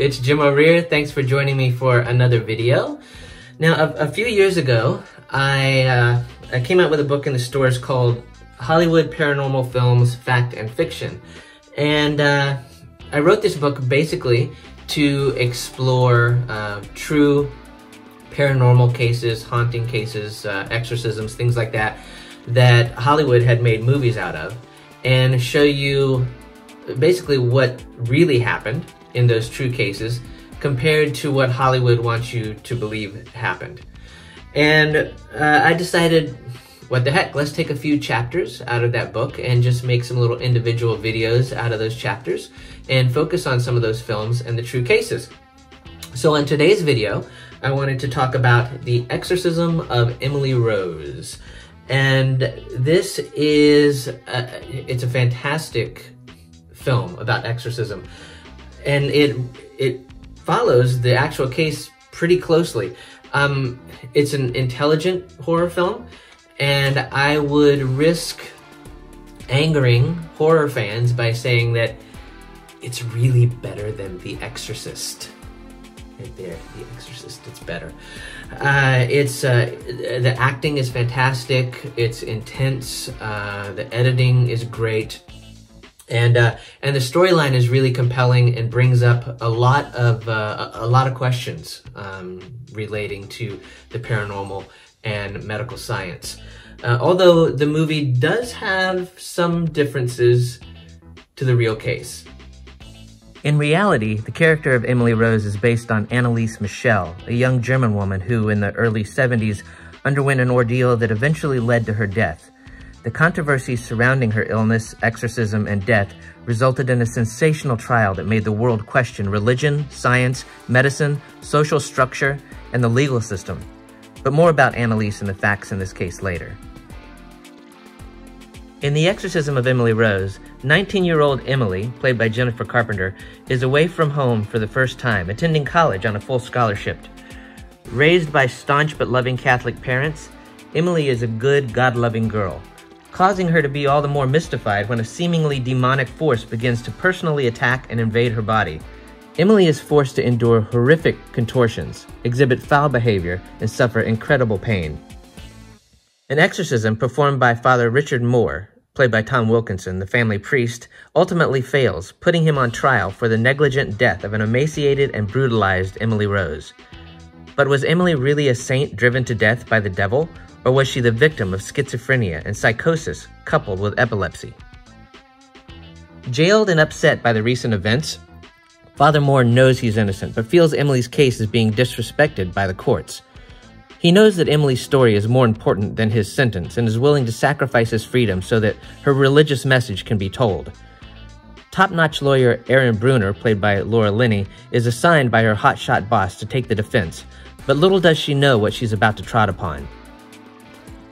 it's Jim O'Rear. Thanks for joining me for another video. Now, a few years ago, I came out with a book in the stores called Hollywood Paranormal Films, Fact and Fiction. And I wrote this book basically to explore true paranormal cases, haunting cases, exorcisms, things like that, that Hollywood had made movies out of, and show you basically what really happened in those true cases compared to what Hollywood wants you to believe happened. And I decided, what the heck, let's take a few chapters out of that book and just make some little individual videos out of those chapters and focus on some of those films and the true cases. So in today's video, I wanted to talk about The Exorcism of Emily Rose. And this is, it's a fantastic film about exorcism. And it follows the actual case pretty closely. It's an intelligent horror film, and I would risk angering horror fans by saying that it's really better than The Exorcist. Right there, The Exorcist, it's better. The acting is fantastic, it's intense, the editing is great, and the storyline is really compelling and brings up a lot of questions relating to the paranormal and medical science. Although the movie does have some differences to the real case. In reality, the character of Emily Rose is based on Anneliese Michel, a young German woman who, in the early 70s, underwent an ordeal that eventually led to her death. The controversy surrounding her illness, exorcism, and death resulted in a sensational trial that made the world question religion, science, medicine, social structure, and the legal system. But more about Anneliese and the facts in this case later. In The Exorcism of Emily Rose, 19-year-old Emily, played by Jennifer Carpenter, is away from home for the first time, attending college on a full scholarship. Raised by staunch but loving Catholic parents, Emily is a good, God-loving girl, causing her to be all the more mystified when a seemingly demonic force begins to personally attack and invade her body. Emily is forced to endure horrific contortions, exhibit foul behavior, and suffer incredible pain. An exorcism performed by Father Richard Moore, played by Tom Wilkinson, the family priest, ultimately fails, putting him on trial for the negligent death of an emaciated and brutalized Emily Rose. But was Emily really a saint driven to death by the devil, or was she the victim of schizophrenia and psychosis coupled with epilepsy? Jailed and upset by the recent events, Father Moore knows he's innocent, but feels Emily's case is being disrespected by the courts. He knows that Emily's story is more important than his sentence and is willing to sacrifice his freedom so that her religious message can be told. Top-notch lawyer Erin Bruner, played by Laura Linney, is assigned by her hotshot boss to take the defense, but little does she know what she's about to trot upon.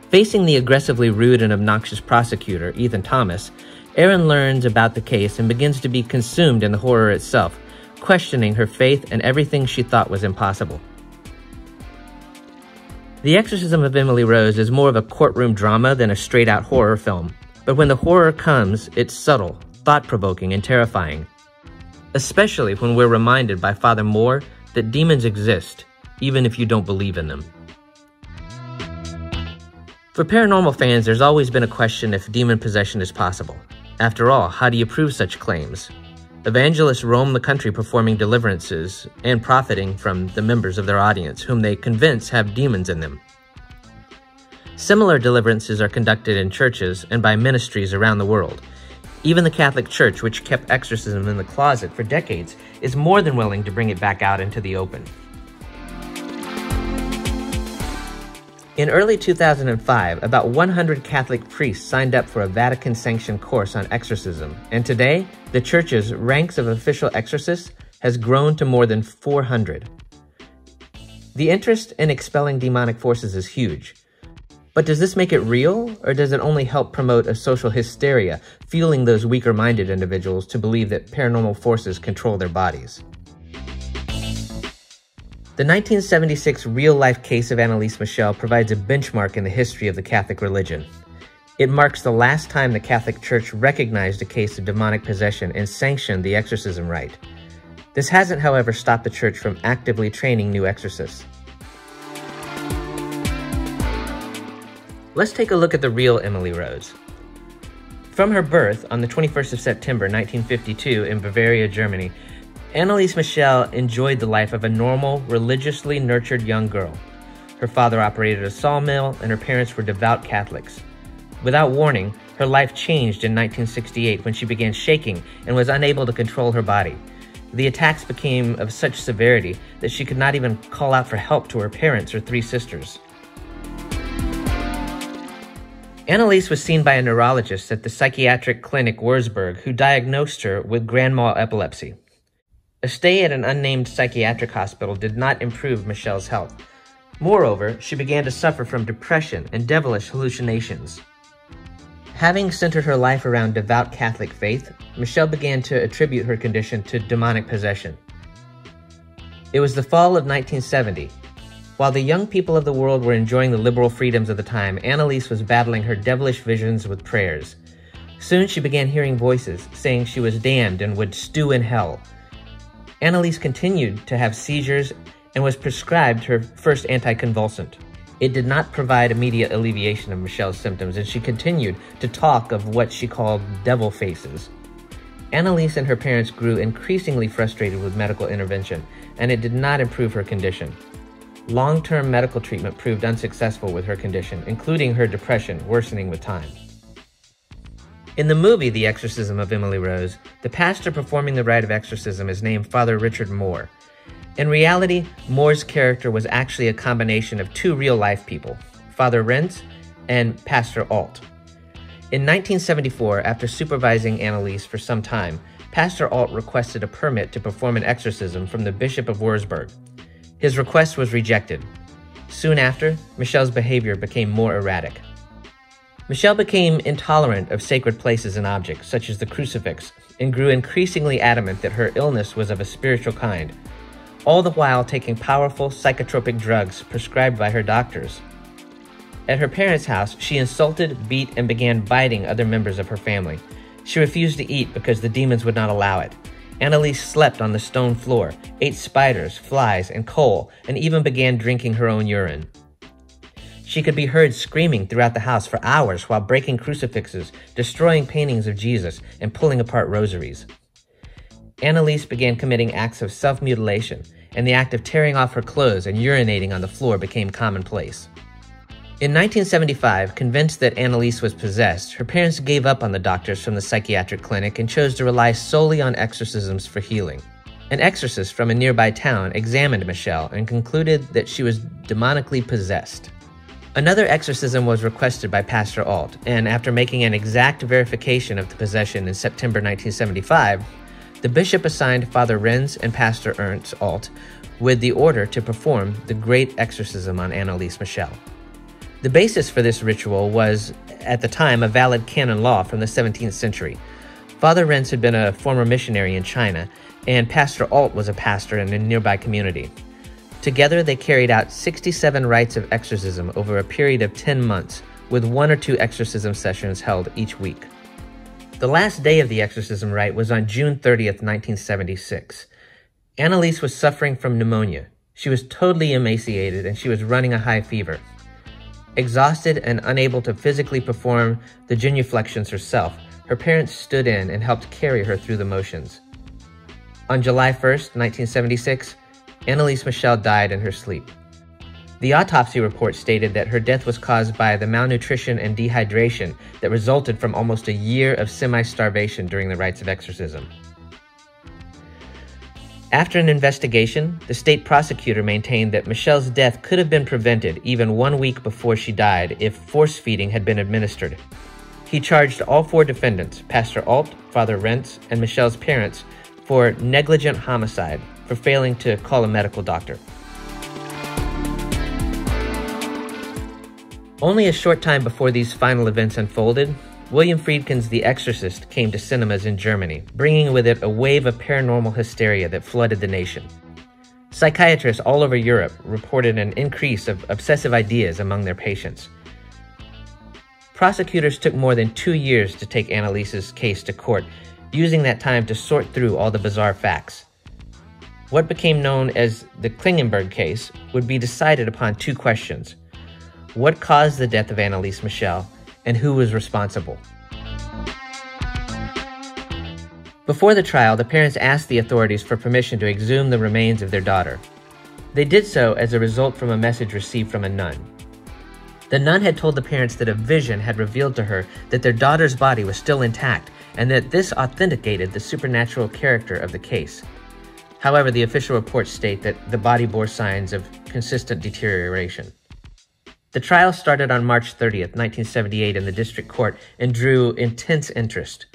Facing the aggressively rude and obnoxious prosecutor, Ethan Thomas, Erin learns about the case and begins to be consumed in the horror itself, questioning her faith and everything she thought was impossible. The Exorcism of Emily Rose is more of a courtroom drama than a straight-out horror film, but when the horror comes, it's subtle, thought-provoking, and terrifying. Especially when we're reminded by Father Moore that demons exist, even if you don't believe in them. For paranormal fans, there's always been a question if demon possession is possible. After all, how do you prove such claims? Evangelists roam the country performing deliverances and profiting from the members of their audience, whom they convince have demons in them. Similar deliverances are conducted in churches and by ministries around the world. Even the Catholic Church, which kept exorcism in the closet for decades, is more than willing to bring it back out into the open. In early 2005, about 100 Catholic priests signed up for a Vatican-sanctioned course on exorcism, and today, the Church's ranks of official exorcists has grown to more than 400. The interest in expelling demonic forces is huge. But does this make it real, or does it only help promote a social hysteria, fueling those weaker-minded individuals to believe that paranormal forces control their bodies? The 1976 real-life case of Anneliese Michel provides a benchmark in the history of the Catholic religion. It marks the last time the Catholic Church recognized a case of demonic possession and sanctioned the exorcism rite. This hasn't, however, stopped the church from actively training new exorcists. Let's take a look at the real Emily Rose. From her birth on the 21st of September 1952 in Bavaria, Germany, Anneliese Michel enjoyed the life of a normal, religiously nurtured young girl. Her father operated a sawmill, and her parents were devout Catholics. Without warning, her life changed in 1968 when she began shaking and was unable to control her body. The attacks became of such severity that she could not even call out for help to her parents or three sisters. Anneliese was seen by a neurologist at the psychiatric clinic Wurzburg, who diagnosed her with grand mal epilepsy. A stay at an unnamed psychiatric hospital did not improve Michel's health. Moreover, she began to suffer from depression and devilish hallucinations. Having centered her life around devout Catholic faith, Michel began to attribute her condition to demonic possession. It was the fall of 1970. While the young people of the world were enjoying the liberal freedoms of the time, Anneliese was battling her devilish visions with prayers. Soon she began hearing voices saying she was damned and would stew in hell. Anneliese continued to have seizures and was prescribed her first anticonvulsant. It did not provide immediate alleviation of Michel's symptoms, and she continued to talk of what she called devil faces. Anneliese and her parents grew increasingly frustrated with medical intervention, and it did not improve her condition. Long-term medical treatment proved unsuccessful with her condition, including her depression worsening with time. In the movie The Exorcism of Emily Rose, the pastor performing the rite of exorcism is named Father Richard Moore. In reality, Moore's character was actually a combination of two real-life people, Father Renz and Pastor Alt. In 1974, after supervising Anneliese for some time, Pastor Alt requested a permit to perform an exorcism from the Bishop of Wurzburg. His request was rejected. Soon after, Michel's behavior became more erratic. Michel became intolerant of sacred places and objects, such as the crucifix, and grew increasingly adamant that her illness was of a spiritual kind, all the while taking powerful psychotropic drugs prescribed by her doctors. At her parents' house, she insulted, beat, and began biting other members of her family. She refused to eat because the demons would not allow it. Anneliese slept on the stone floor, ate spiders, flies, and coal, and even began drinking her own urine. She could be heard screaming throughout the house for hours while breaking crucifixes, destroying paintings of Jesus, and pulling apart rosaries. Anneliese began committing acts of self-mutilation, and the act of tearing off her clothes and urinating on the floor became commonplace. In 1975, convinced that Anneliese was possessed, her parents gave up on the doctors from the psychiatric clinic and chose to rely solely on exorcisms for healing. An exorcist from a nearby town examined Michel and concluded that she was demonically possessed. Another exorcism was requested by Pastor Alt, and after making an exact verification of the possession in September 1975, the bishop assigned Father Renz and Pastor Ernst Alt with the order to perform the Great Exorcism on Anneliese Michel. The basis for this ritual was, at the time, a valid canon law from the 17th century. Father Renz had been a former missionary in China, and Pastor Alt was a pastor in a nearby community. Together, they carried out 67 rites of exorcism over a period of 10 months, with 1 or 2 exorcism sessions held each week. The last day of the exorcism rite was on June 30th, 1976. Anneliese was suffering from pneumonia. She was totally emaciated, and she was running a high fever. Exhausted and unable to physically perform the genuflections herself, her parents stood in and helped carry her through the motions. On July 1st, 1976, Anneliese Michel died in her sleep. The autopsy report stated that her death was caused by the malnutrition and dehydration that resulted from almost a year of semi-starvation during the rites of exorcism. After an investigation, the state prosecutor maintained that Michel's death could have been prevented even 1 week before she died if force feeding had been administered. He charged all 4 defendants, Pastor Alt, Father Renz, and Michel's parents, for negligent homicide for failing to call a medical doctor. Only a short time before these final events unfolded, William Friedkin's The Exorcist came to cinemas in Germany, bringing with it a wave of paranormal hysteria that flooded the nation. Psychiatrists all over Europe reported an increase of obsessive ideas among their patients. Prosecutors took more than 2 years to take Anneliese's case to court, using that time to sort through all the bizarre facts. What became known as the Klingenberg case would be decided upon two questions. What caused the death of Anneliese Michel, and who was responsible? Before the trial, the parents asked the authorities for permission to exhume the remains of their daughter. They did so as a result from a message received from a nun. The nun had told the parents that a vision had revealed to her that their daughter's body was still intact, and that this authenticated the supernatural character of the case. However, the official reports state that the body bore signs of consistent deterioration. The trial started on March 30th, 1978 in the district court and drew intense interest.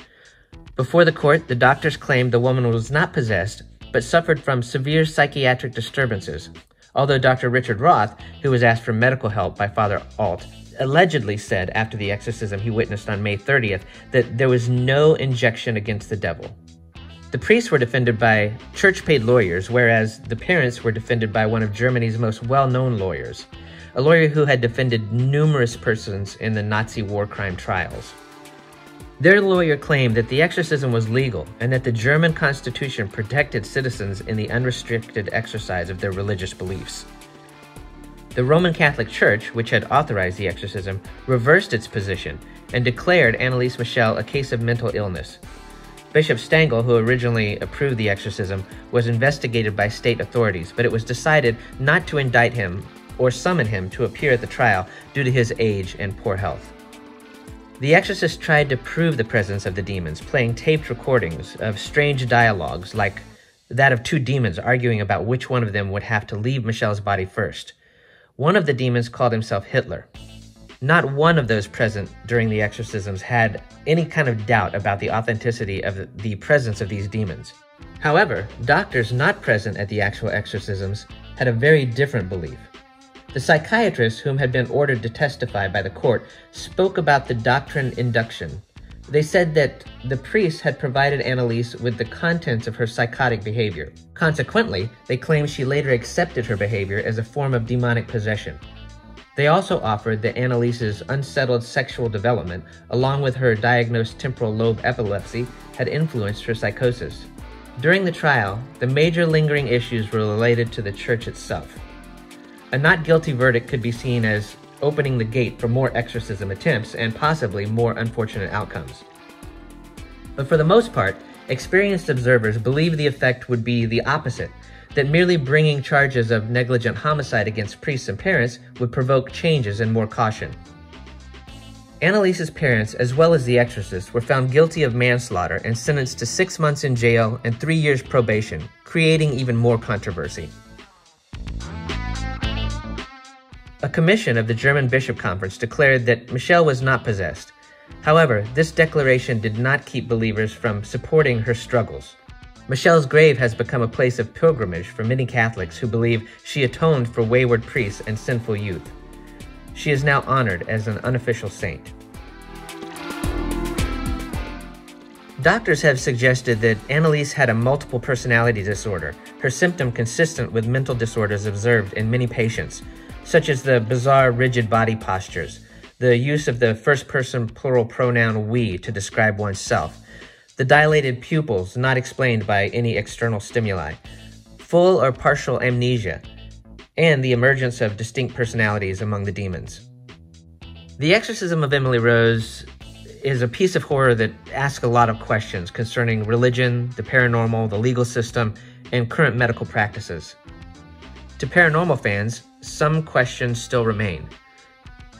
Before the court, the doctors claimed the woman was not possessed, but suffered from severe psychiatric disturbances, although Dr. Richard Roth, who was asked for medical help by Father Alt, allegedly said after the exorcism he witnessed on May 30th that there was no injection against the devil. The priests were defended by church-paid lawyers, whereas the parents were defended by one of Germany's most well-known lawyers, a lawyer who had defended numerous persons in the Nazi war crime trials. Their lawyer claimed that the exorcism was legal and that the German Constitution protected citizens in the unrestricted exercise of their religious beliefs. The Roman Catholic Church, which had authorized the exorcism, reversed its position and declared Anneliese Michel a case of mental illness. Bishop Stengel, who originally approved the exorcism, was investigated by state authorities, but it was decided not to indict him or summon him to appear at the trial due to his age and poor health. The exorcist tried to prove the presence of the demons, playing taped recordings of strange dialogues like that of two demons arguing about which one of them would have to leave Michel's body first. One of the demons called himself Hitler. Not one of those present during the exorcisms had any kind of doubt about the authenticity of the presence of these demons. However, doctors not present at the actual exorcisms had a very different belief. The psychiatrists, whom had been ordered to testify by the court, spoke about the doctrine induction. They said that the priest had provided Anneliese with the contents of her psychotic behavior. Consequently, they claimed she later accepted her behavior as a form of demonic possession. They also offered that Anneliese's unsettled sexual development, along with her diagnosed temporal lobe epilepsy, had influenced her psychosis. During the trial, the major lingering issues were related to the church itself. A not guilty verdict could be seen as opening the gate for more exorcism attempts and possibly more unfortunate outcomes. But for the most part, experienced observers believed the effect would be the opposite, that merely bringing charges of negligent homicide against priests and parents would provoke changes and more caution. Anneliese's parents, as well as the exorcist, were found guilty of manslaughter and sentenced to 6 months in jail and 3 years probation, creating even more controversy. A commission of the German Bishop Conference declared that Michel was not possessed. However, this declaration did not keep believers from supporting her struggles. Michel's grave has become a place of pilgrimage for many Catholics who believe she atoned for wayward priests and sinful youth. She is now honored as an unofficial saint. Doctors have suggested that Anneliese had a multiple personality disorder, her symptom consistent with mental disorders observed in many patients, such as the bizarre rigid body postures, the use of the first-person plural pronoun we to describe oneself, the dilated pupils not explained by any external stimuli, full or partial amnesia, and the emergence of distinct personalities among the demons. The Exorcism of Emily Rose is a piece of horror that asks a lot of questions concerning religion, the paranormal, the legal system, and current medical practices. To paranormal fans, some questions still remain.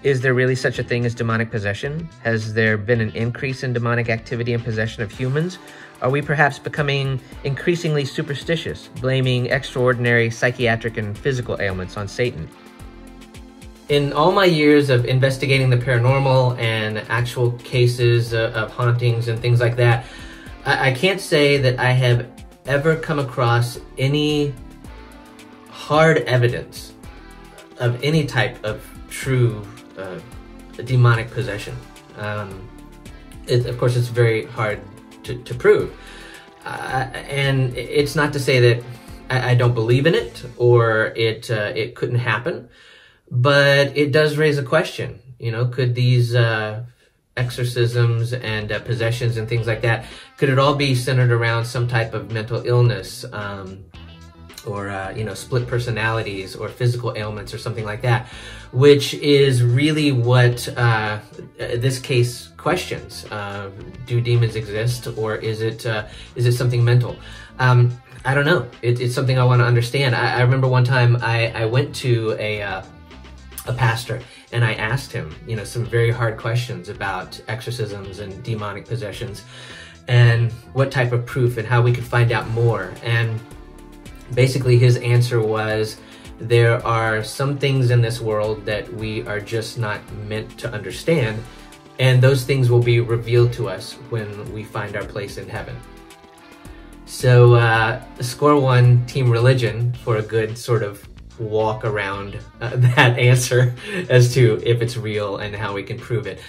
Is there really such a thing as demonic possession? Has there been an increase in demonic activity and possession of humans? Are we perhaps becoming increasingly superstitious, blaming extraordinary psychiatric and physical ailments on Satan? In all my years of investigating the paranormal and actual cases of hauntings and things like that, I can't say that I have ever come across any hard evidence of any type of true demonic possession. Of course, it's very hard to prove. And it's not to say that I don't believe in it or it couldn't happen, but it does raise a question. You know, could these exorcisms and possessions and things like that, could it all be centered around some type of mental illness? you know, split personalities or physical ailments or something like that, which is really what this case questions. Do demons exist, or is it something mental? I don't know. It's something I want to understand. I remember one time I went to a pastor, and I asked him, you know, some very hard questions about exorcisms and demonic possessions, and what type of proof and how we could find out more. And basically his answer was, there are some things in this world that we are just not meant to understand, and those things will be revealed to us when we find our place in heaven. So score one, Team Religion, for a good sort of walk around that answer as to if it's real and how we can prove it.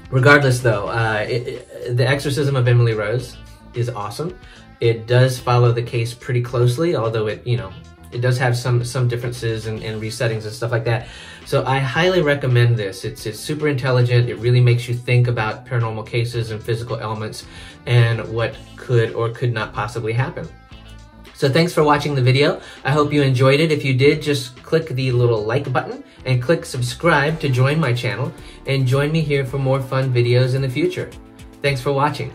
Regardless though, The Exorcism of Emily Rose is awesome. It does follow the case pretty closely, although it, you know, it does have some differences and resettings and stuff like that. So I highly recommend this. It's super intelligent. It really makes you think about paranormal cases and physical elements and what could or could not possibly happen. So thanks for watching the video. I hope you enjoyed it. If you did, just click the little like button and click subscribe to join my channel, and join me here for more fun videos in the future. Thanks for watching.